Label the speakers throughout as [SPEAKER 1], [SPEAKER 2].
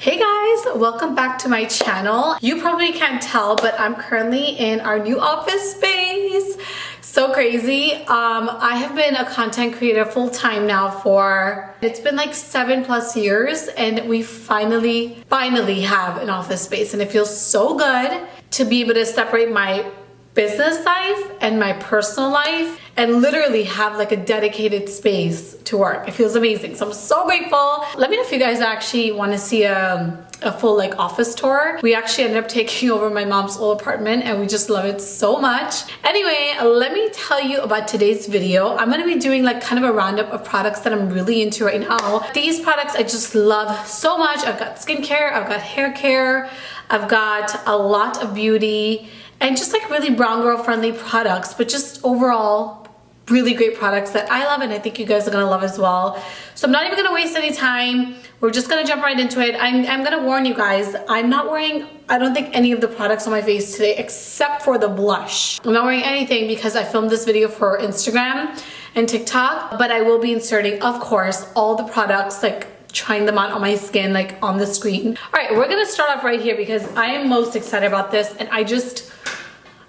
[SPEAKER 1] Hey guys, welcome back to my channel. You probably can't tell, but I'm currently in our new office space. So crazy. I have been a content creator full-time now for, it's been like 7+ years, and we finally have an office space, and it feels so good to be able to separate my business life and my personal life and literally have like a dedicated space to work. It feels amazing. So I'm so grateful. Let me know if you guys actually want to see a full like office tour. We actually ended up taking over my mom's old apartment and we just love it so much. Anyway, let me tell you about today's video. I'm going to be doing like kind of a roundup of products that I'm really into right now. These products I just love so much. I've got skincare, I've got hair care, I've got a lot of beauty, and just like really brown girl friendly products, but just overall really great products that I love and I think you guys are gonna love as well. So I'm not even gonna waste any time. We're just gonna jump right into it. I'm gonna warn you guys, I'm not wearing, I don't think, any of the products on my face today except for the blush. I'm not wearing anything because I filmed this video for Instagram and TikTok, but I will be inserting, of course, all the products, like trying them out on my skin, like on the screen. All right, we're gonna start off right here because I am most excited about this, and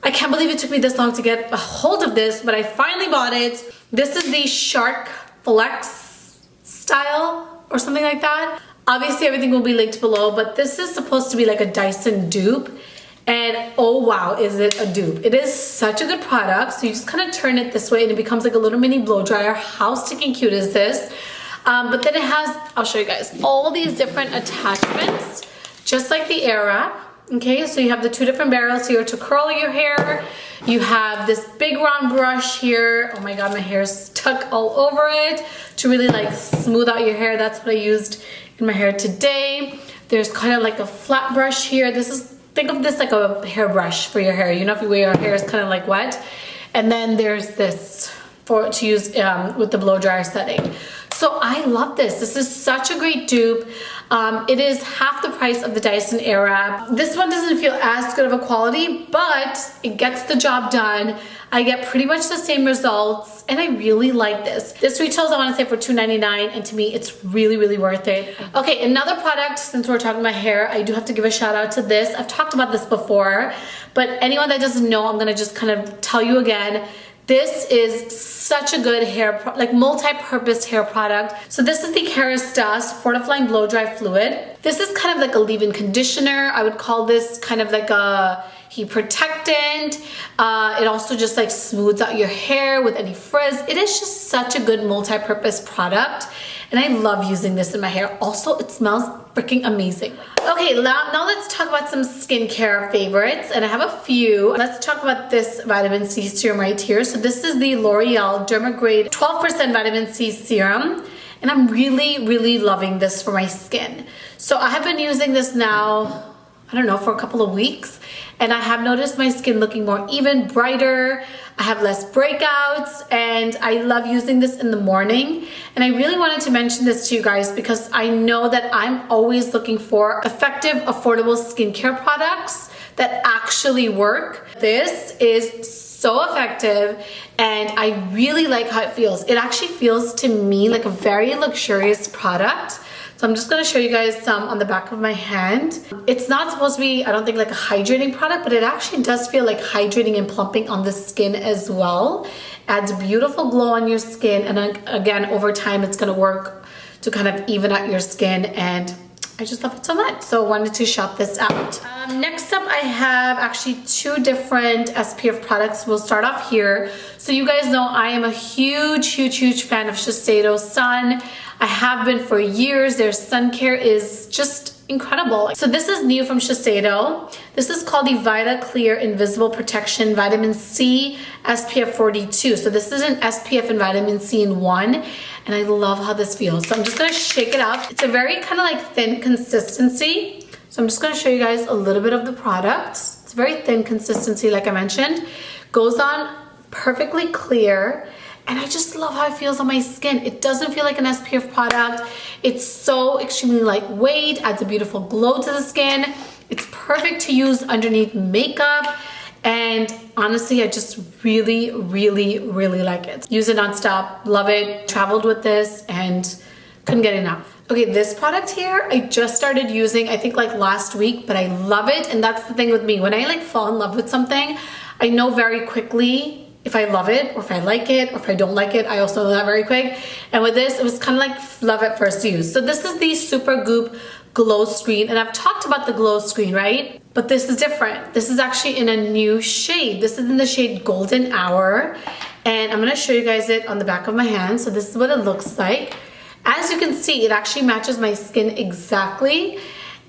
[SPEAKER 1] I can't believe it took me this long to get a hold of this, but I finally bought it. This is the Shark FLEXSTYLE or something like that. Obviously everything will be linked below, but this is supposed to be like a Dyson dupe. And oh wow, is it a dupe. It is such a good product. So you just kind of turn it this way and it becomes like a little mini blow dryer. How stinking cute is this? But then it has, I'll show you guys, all these different attachments, just like the Era. Okay, so you have the two different barrels here to curl your hair. You have this big round brush here. Oh my god, my hair is stuck all over it to really like smooth out your hair. That's what I used in my hair today. There's kind of like a flat brush here. This is, think of this like a hairbrush for your hair. You know, if your hair is kind of like wet. And then there's this to use with the blow dryer setting. So I love this. This is such a great dupe. It is half the price of the Dyson Era. This one doesn't feel as good of a quality, but it gets the job done. I get pretty much the same results, and I really like this. This retails, I want to say, for $2.99, and to me, it's really, really worth it. Okay, another product, since we're talking about hair, I do have to give a shout out to this. I've talked about this before, but anyone that doesn't know, I'm gonna just kind of tell you again. This is such a good hair, like multi-purpose hair product. So this is the KÉRASTASE Fortifying Blow Dry Fluid. This is kind of like a leave-in conditioner. I would call this kind of like a heat protectant. It also just like smooths out your hair with any frizz. It is just such a good multi-purpose product. And I love using this in my hair. Also, it smells freaking amazing. Okay, now let's talk about some skincare favorites, and I have a few. Let's talk about this vitamin C serum right here. So this is the L'Oreal Dermagrade 12% vitamin C serum, and I'm really, really loving this for my skin. So I have been using this now, I don't know, for a couple of weeks, and I have noticed my skin looking more even, brighter. I have less breakouts, and I love using this in the morning. And I really wanted to mention this to you guys because I know that I'm always looking for effective, affordable skincare products that actually work. This is so effective, and I really like how it feels. It actually feels to me like a very luxurious product. So I'm just gonna show you guys some on the back of my hand. It's not supposed to be, I don't think, like a hydrating product, but it actually does feel like hydrating and plumping on the skin as well. Adds beautiful glow on your skin, and again, over time, it's gonna work to kind of even out your skin, and I just love it so much. So I wanted to shout this out. Next up, I have actually two different SPF products. We'll start off here. So you guys know I am a huge, huge, huge fan of Shiseido Sun. I have been for years. Their sun care is just incredible. So this is new from Shiseido. This is called the Vita Clear Invisible Protection Vitamin C SPF 42. So this is an SPF and vitamin C in one, and I love how this feels. So I'm just gonna shake it up. It's a very kind of like thin consistency. So I'm just gonna show you guys a little bit of the product. It's a very thin consistency, like I mentioned. Goes on perfectly clear. And I just love how it feels on my skin. It doesn't feel like an SPF product. It's so extremely lightweight, adds a beautiful glow to the skin. It's perfect to use underneath makeup. And honestly, I just really, really, really like it. Use it nonstop, love it. Traveled with this and couldn't get enough. Okay, this product here, I just started using, I think like last week, but I love it. And that's the thing with me. When I like fall in love with something, I know very quickly if I love it or if I like it or if I don't like it. I also know that very quick. And with this, it was kind of like love at first use. So this is the Supergoop Glow Screen. And I've talked about the Glow Screen, right? But this is different. This is actually in a new shade. This is in the shade Golden Hour. And I'm gonna show you guys it on the back of my hand. So this is what it looks like. As you can see, it actually matches my skin exactly.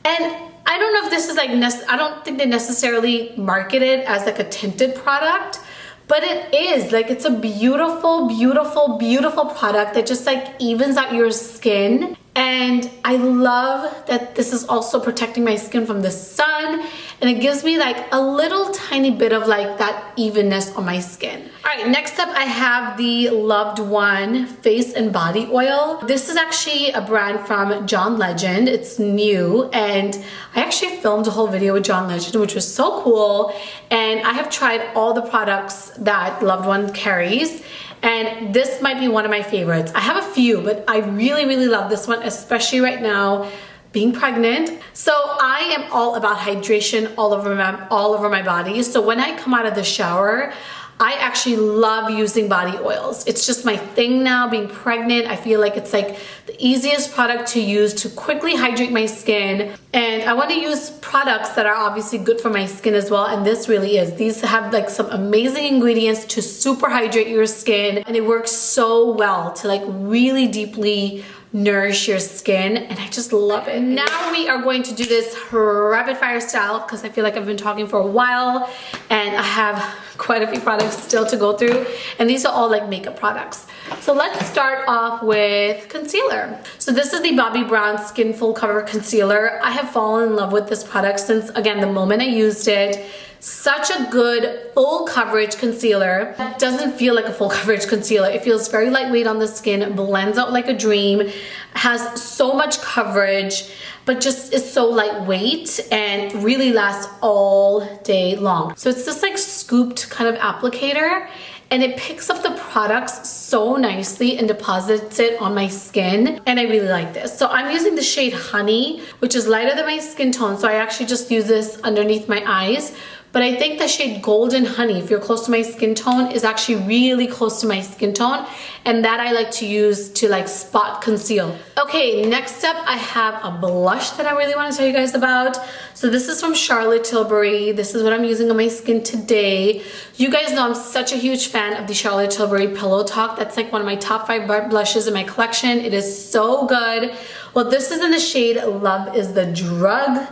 [SPEAKER 1] And I don't know if this is like, I don't think they necessarily market it as like a tinted product, but it is. Like, it's a beautiful, beautiful, beautiful product that just like evens out your skin. And I love that this is also protecting my skin from the sun, and it gives me like a little tiny bit of like that evenness on my skin. All right, next up I have the Loved One Face and Body Oil. This is actually a brand from John Legend. It's new, and I actually filmed a whole video with John Legend, which was so cool. And I have tried all the products that Loved One carries, and this might be one of my favorites. I have a few, but I really, really love this one, especially right now, being pregnant. So I am all about hydration all over my body. So when I come out of the shower, I actually love using body oils. It's just my thing now, being pregnant. I feel like it's like the easiest product to use to quickly hydrate my skin. And I want to use products that are obviously good for my skin as well. And this really is. These have like some amazing ingredients to super hydrate your skin. And it works so well to like really deeply nourish your skin, and I just love it. Now we are going to do this rapid fire style because I feel like I've been talking for a while and I have quite a few products still to go through, and these are all like makeup products. So let's start off with concealer. So this is the Bobbi Brown Skin Full Cover Concealer. I have fallen in love with this product since, again, the moment I used it. Such a good full coverage concealer. It doesn't feel like a full coverage concealer. It feels very lightweight on the skin, blends out like a dream, has so much coverage, but just is so lightweight and really lasts all day long. So it's this like scooped kind of applicator, and it picks up the products so nicely and deposits it on my skin, and I really like this. So I'm using the shade Honey, which is lighter than my skin tone, so I actually just use this underneath my eyes. But I think the shade Golden Honey, if you're close to my skin tone, is actually really close to my skin tone, and that I like to use to like spot conceal. Okay, next up I have a blush that I really want to tell you guys about. So this is from Charlotte Tilbury. This is what I'm using on my skin today. You guys know I'm such a huge fan of the Charlotte Tilbury Pillow Talk. That's like one of my top 5 blushes in my collection. It is so good. Well, this is in the shade Love is the Drug,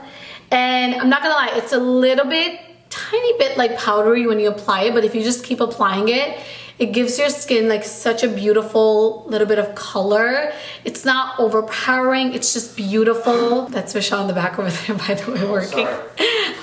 [SPEAKER 1] and I'm not gonna lie, it's a little bit tiny bit like powdery when you apply it, but if you just keep applying it, it gives your skin like such a beautiful little bit of color. It's not overpowering, it's just beautiful. That's Michelle in the back over there, by the way, working.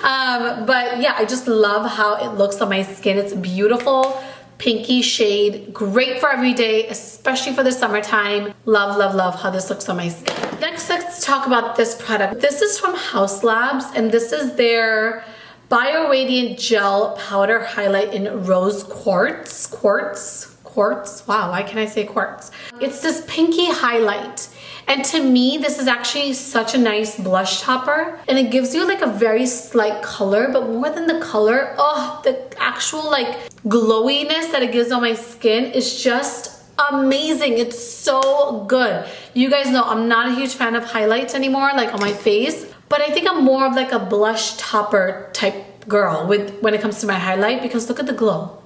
[SPEAKER 1] But yeah, I just love how it looks on my skin. It's a beautiful pinky shade, great for every day, especially for the summertime. Love, love, love how this looks on my skin. Next, let's talk about this product. This is from Haus Labs, and this is their Bio Radiant Gel Powder Highlight in Rose Quartz. Quartz? Wow, why can't I say quartz? It's this pinky highlight. And to me, this is actually such a nice blush topper. And it gives you like a very slight color, but more than the color, oh, the actual like glowiness that it gives on my skin is just amazing. It's so good. You guys know I'm not a huge fan of highlights anymore, like on my face. But I think I'm more of like a blush topper type girl when it comes to my highlight, because look at the glow.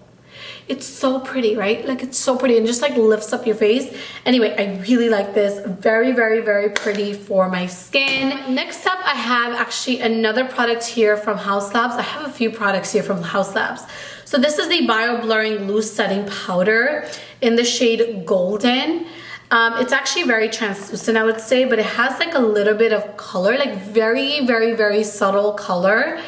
[SPEAKER 1] It's so pretty, right? Like, it's so pretty and just like lifts up your face. Anyway, I really like this. Very, very, very pretty for my skin. Next up, I have actually another product here from Haus Labs. I have a few products here from Haus Labs. So this is the Bio Blurring Loose Setting Powder in the shade Golden. It's actually very translucent, I would say, but it has like a little bit of color, like very, very, very subtle color.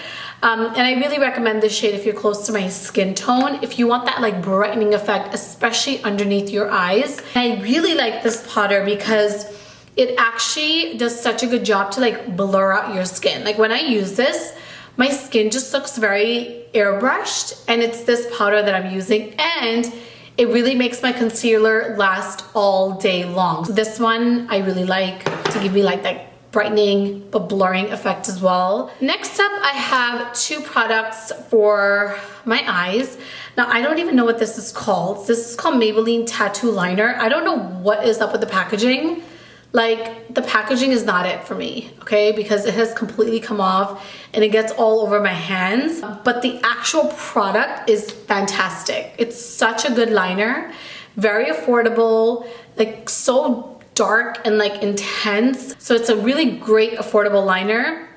[SPEAKER 1] And I really recommend this shade if you're close to my skin tone, if you want that like brightening effect, especially underneath your eyes. And I really like this powder because it actually does such a good job to like blur out your skin. Like when I use this, my skin just looks very airbrushed, and it's this powder that I'm using, and it really makes my concealer last all day long. So this one I really like. to give me like that brightening but blurring effect as well. Next up, I have 2 products for my eyes. Now, I don't even know what this is called. This is called Maybelline Tattoo Liner. I don't know what is up with the packaging. Like, the packaging is not it for me, okay? Because it has completely come off and it gets all over my hands. But the actual product is fantastic. It's such a good liner, very affordable, like so dark and like intense. So it's a really great affordable liner.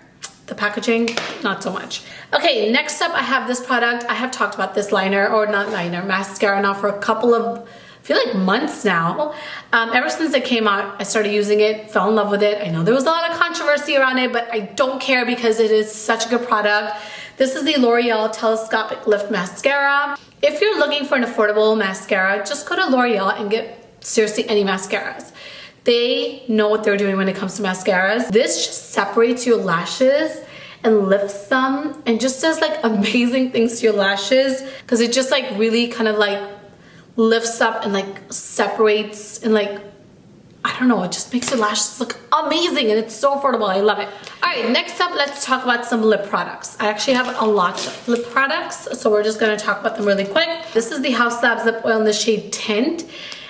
[SPEAKER 1] The packaging, not so much. Okay, next up I have this product. I have talked about this liner, or not liner, mascara now for a couple of, I feel like months now. Ever since it came out, I started using it, fell in love with it. I know there was a lot of controversy around it, but I don't care because it is such a good product. This is the L'Oreal Telescopic Lift Mascara. If you're looking for an affordable mascara, just go to L'Oreal and get seriously any mascaras. They know what they're doing when it comes to mascaras. This just separates your lashes and lifts them and just does like amazing things to your lashes, because it just like really kind of like lifts up and like separates and like, I don't know, it just makes your lashes look amazing and it's so affordable. I love it. All right, next up, let's talk about some lip products. I actually have a lot of lip products, so we're just gonna talk about them really quick. This is the Haus Labs lip oil in the shade Tint.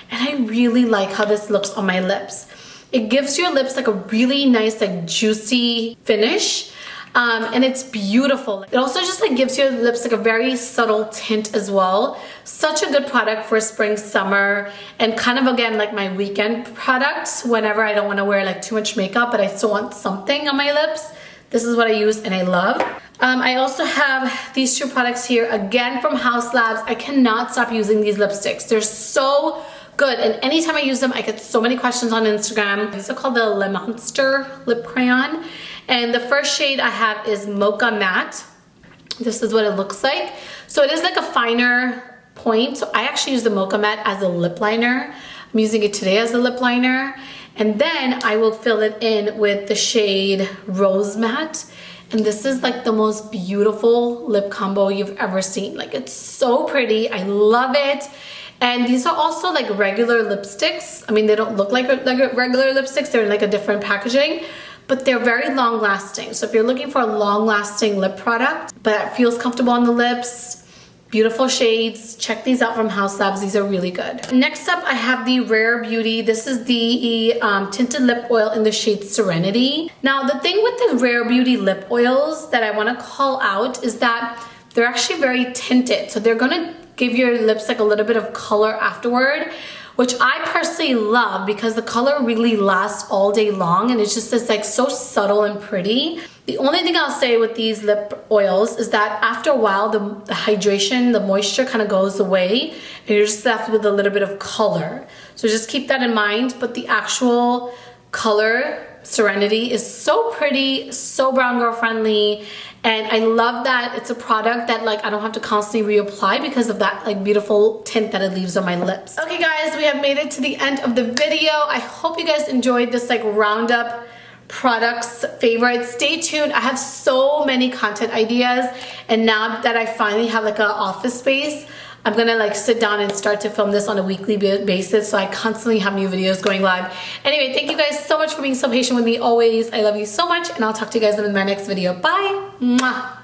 [SPEAKER 1] And I really like how this looks on my lips. It gives your lips like a really nice, like juicy finish. And it's beautiful. It also just like gives your lips like a very subtle tint as well. Such a good product for spring, summer, and kind of again like my weekend product whenever I don't want to wear like too much makeup, but I still want something on my lips. This is what I use and I love. I also have these 2 products here, again from Haus Labs. I cannot stop using these lipsticks. They're so good, and anytime I use them I get so many questions on Instagram. These are called the Le Monster lip crayon, and the first shade I have is Mocha Matte. This is what it looks like. So it is like a finer point. So I actually use the Mocha Matte as a lip liner. I'm using it today as a lip liner, and then I will fill it in with the shade Rose Matte. And this is like the most beautiful lip combo you've ever seen. Like, it's so pretty. I love it. And these are also like regular lipsticks. I mean, they don't look like regular lipsticks. They're in like a different packaging, but they're very long lasting. So if you're looking for a long lasting lip product, but it feels comfortable on the lips, beautiful shades, check these out from Haus Labs. These are really good. Next up, I have the Rare Beauty. This is the tinted lip oil in the shade Serenity. Now, the thing with the Rare Beauty lip oils that I want to call out is that they're actually very tinted. So they're gonna give your lips like a little bit of color afterward, which I personally love because the color really lasts all day long and it's just this like so subtle and pretty. The only thing I'll say with these lip oils is that after a while, the hydration, the moisture kind of goes away and you're just left with a little bit of color. So just keep that in mind, but the actual color Serenity is so pretty, so brown girl friendly, and I love that it's a product that like I don't have to constantly reapply because of that like beautiful tint that it leaves on my lips. Okay guys, we have made it to the end of the video. I hope you guys enjoyed this like roundup products favorites. Stay tuned. I have so many content ideas, and now that I finally have like an office space, I'm gonna like sit down and start to film this on a weekly basis, so I constantly have new videos going live. Anyway, thank you guys so much for being so patient with me always. I love you so much, and I'll talk to you guys in my next video. Bye. Mwah.